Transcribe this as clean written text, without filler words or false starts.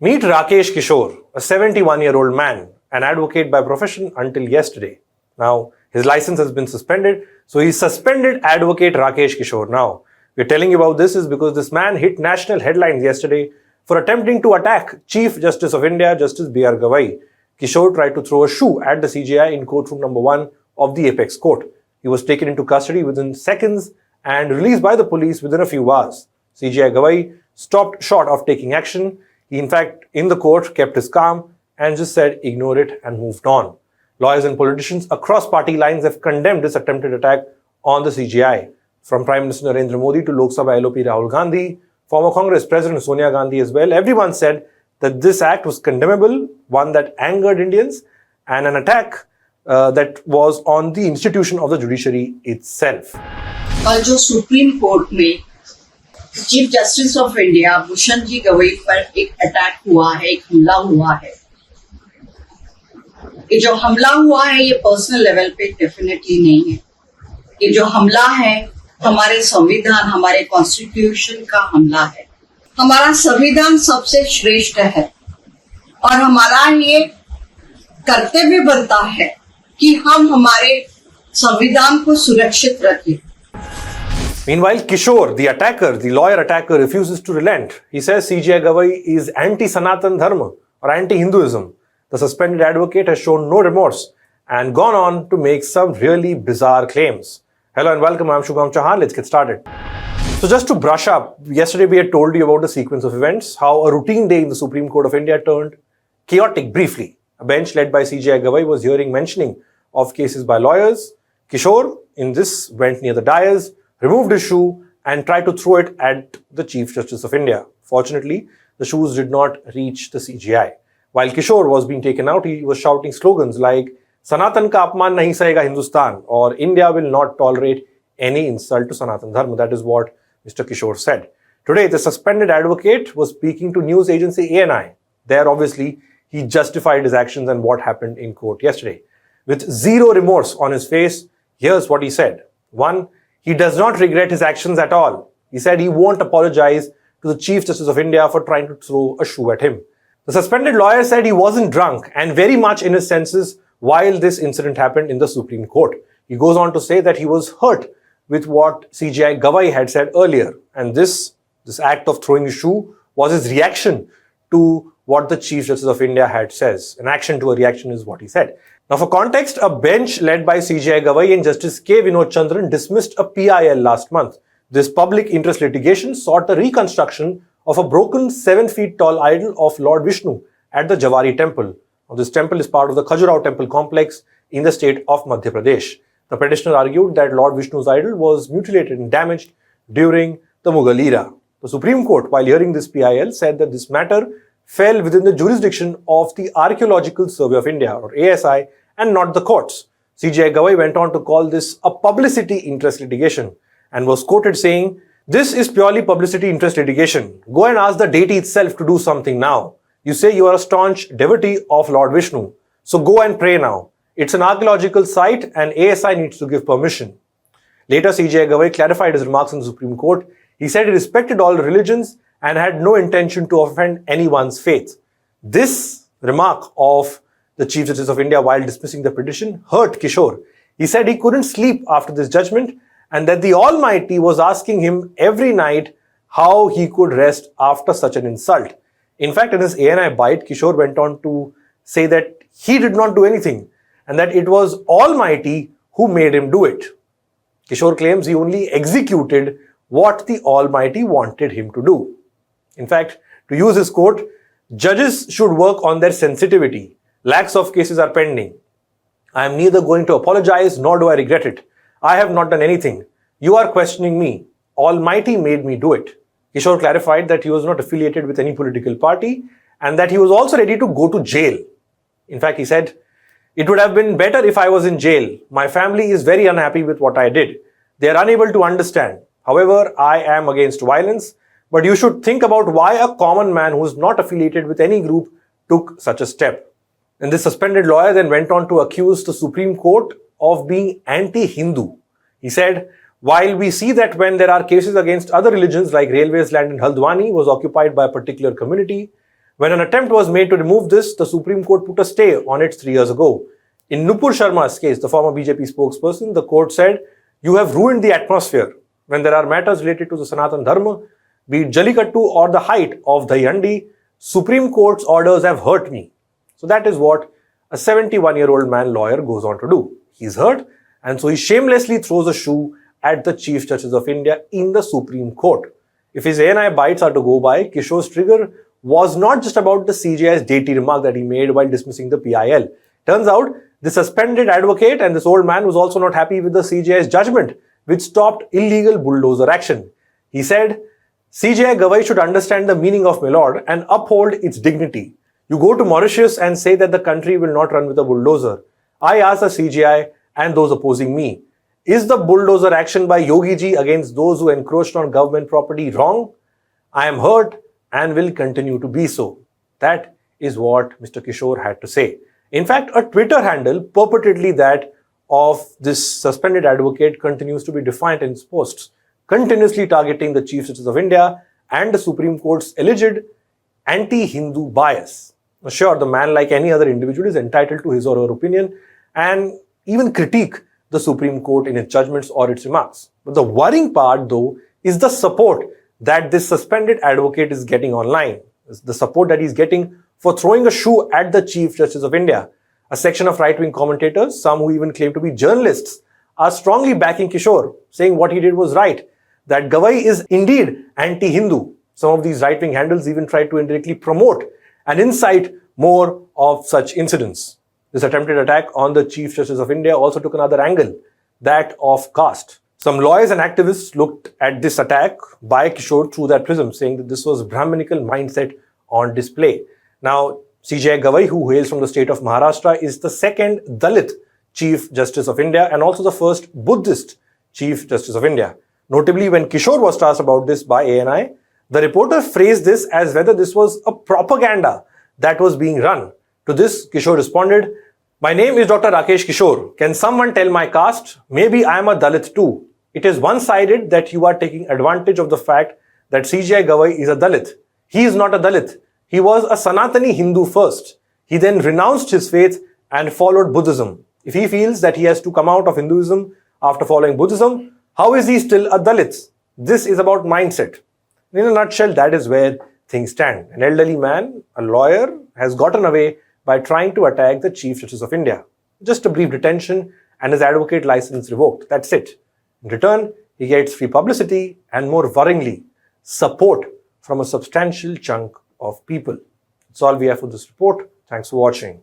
Meet Rakesh Kishore, a 71-year-old man, an advocate by profession until yesterday. Now, his license has been suspended, so he's suspended advocate Rakesh Kishore. Now, we're telling you about this is because this man hit national headlines yesterday for attempting to attack Chief Justice of India, Justice CJI Gavai. Kishore tried to throw a shoe at the CJI in courtroom number 1 of the Apex Court. He was taken into custody within seconds and released by the police within a few hours. CJI Gavai stopped short of taking action. He, in fact, in the court, kept his calm and just said, ignore it and moved on. Lawyers and politicians across party lines have condemned this attempted attack on the CJI. From Prime Minister Narendra Modi to Lok Sabha LOP Rahul Gandhi, former Congress President Sonia Gandhi as well, everyone said that this act was condemnable, one that angered Indians, and an attack that was on the institution of the judiciary itself. कल जो supreme court में chief justice of India Bhushan ji Gavai पर एक attack हुआ है, एक हमला हुआ है, ये जो हमला हुआ है ये पर्सनल लेवल पे डेफिनेटली नहीं है। ये जो हमला है हमारे संविधान, हमारे कॉन्स्टिट्यूशन का हमला है। हमारा संविधान सबसे श्रेष्ठ है और हमारा ये कर्तव्य बनता है कि हम हमारे संविधान को सुरक्षित रखें। Meanwhile, Kishore, the attacker, the lawyer attacker, refuses to relent. He says CJI Gavai is anti-Sanatan Dharma or anti-Hinduism. The suspended advocate has shown no remorse and gone on to make some really bizarre claims. Hello and welcome, I'm Shubham Chauhan. Let's get started. So just to brush up, yesterday we had told you about the sequence of events, how a routine day in the Supreme Court of India turned chaotic briefly. A bench led by CJI Gavai was hearing mentioning of cases by lawyers. Kishore, in this, went near the dais, removed his shoe and tried to throw it at the Chief Justice of India. Fortunately, the shoes did not reach the CJI. While Kishore was being taken out, he was shouting slogans like Sanatan ka apman nahi sahega Hindustan or India will not tolerate any insult to Sanatan Dharma. That is what Mr. Kishore said. Today, the suspended advocate was speaking to news agency ANI. There, obviously, he justified his actions and what happened in court yesterday. With zero remorse on his face, here's what he said. 1. He does not regret his actions at all. He said he won't apologize to the Chief Justice of India for trying to throw a shoe at him. The suspended lawyer said he wasn't drunk and very much in his senses while this incident happened in the Supreme Court. He goes on to say that he was hurt with what CJI Gavai had said earlier. And this act of throwing a shoe was his reaction to what the Chief Justice of India had says. An action to a reaction is what he said. Now, for context, a bench led by CJI Gavai and Justice K. Vinod Chandran dismissed a PIL last month. This public interest litigation sought the reconstruction of a broken 7 feet tall idol of Lord Vishnu at the Javari temple. Now, this temple is part of the Khajuraho temple complex in the state of Madhya Pradesh. The petitioner argued that Lord Vishnu's idol was mutilated and damaged during the Mughal era. The Supreme Court, while hearing this PIL, said that this matter fell within the jurisdiction of the Archaeological Survey of India or ASI and not the courts. CJI Gavai went on to call this a publicity interest litigation and was quoted saying, "This is purely publicity interest litigation. Go and ask the deity itself to do something now. You say you are a staunch devotee of Lord Vishnu. So go and pray now. It's an archaeological site and ASI needs to give permission." Later, CJI Gavai clarified his remarks in the Supreme Court. He said he respected all religions and had no intention to offend anyone's faith. This remark of the Chief Justice of India while dismissing the petition hurt Kishore. He said he couldn't sleep after this judgment and that the Almighty was asking him every night how he could rest after such an insult. In fact, in his ANI bite, Kishore went on to say that he did not do anything and that it was Almighty who made him do it. Kishore claims he only executed what the Almighty wanted him to do. In fact, to use his quote, "Judges should work on their sensitivity. Lakhs of cases are pending. I am neither going to apologize nor do I regret it. I have not done anything. You are questioning me. Almighty made me do it." Kishore clarified that he was not affiliated with any political party and that he was also ready to go to jail. In fact, he said, "It would have been better if I was in jail. My family is very unhappy with what I did. They are unable to understand. However, I am against violence. But you should think about why a common man who is not affiliated with any group took such a step." And this suspended lawyer then went on to accuse the Supreme Court of being anti-Hindu. He said, "While we see that when there are cases against other religions like railways land in Haldwani was occupied by a particular community, When an attempt was made to remove this, the Supreme Court put a stay on it 3 years ago. In Nupur Sharma's case, the former BJP spokesperson, the court said, "You have ruined the atmosphere. When there are matters related to the Sanatan Dharma, be it Jallikattu or the height of Dayandi, Supreme Court's orders have hurt me." So that is what a 71-year-old man lawyer goes on to do. He's hurt, and so he shamelessly throws a shoe at the Chief Justice of India in the Supreme Court. If his ANI bites are to go by, Kishore's trigger was not just about the CJI's deity remark that he made while dismissing the PIL. Turns out, the suspended advocate and this old man was also not happy with the CJI's judgment, which stopped illegal bulldozer action. He said, "CJI Gavai should understand the meaning of my lord and uphold its dignity. You go to Mauritius and say that the country will not run with a bulldozer. I ask the CJI and those opposing me, is the bulldozer action by Yogi ji against those who encroached on government property wrong? I am hurt and will continue to be so." That is what Mr. Kishore had to say. In fact, a Twitter handle purportedly that of this suspended advocate continues to be defiant in its posts, continuously targeting the Chief Justice of India and the Supreme Court's alleged anti-Hindu bias. Now, sure, the man, like any other individual, is entitled to his or her opinion and even critique the Supreme Court in its judgments or its remarks. But the worrying part, though, is the support that this suspended advocate is getting online. It's the support that he's getting for throwing a shoe at the Chief Justice of India. A section of right-wing commentators, some who even claim to be journalists, are strongly backing Kishore, saying what he did was right, that Gavai is indeed anti-Hindu. Some of these right-wing handles even tried to indirectly promote and incite more of such incidents. This attempted attack on the Chief Justice of India also took another angle, that of caste. Some lawyers and activists looked at this attack by Kishore through that prism, saying that this was Brahminical mindset on display. Now, CJI Gavai, who hails from the state of Maharashtra, is the second Dalit Chief Justice of India and also the first Buddhist Chief Justice of India. Notably, when Kishore was asked about this by ANI, the reporter phrased this as whether this was a propaganda that was being run. To this, Kishore responded, "My name is Dr. Rakesh Kishore. Can someone tell my caste? Maybe I am a Dalit too. It is one-sided that you are taking advantage of the fact that CJI Gavai is a Dalit. He is not a Dalit. He was a Sanatani Hindu first. He then renounced his faith and followed Buddhism. If he feels that he has to come out of Hinduism after following Buddhism, how is he still a Dalit?" This is about mindset. In a nutshell, that is where things stand. An elderly man, a lawyer, has gotten away by trying to attack the Chief Justice of India. Just a brief detention and his advocate license revoked. That's it. In return, he gets free publicity and, more worryingly, support from a substantial chunk of people. That's all we have for this report. Thanks for watching.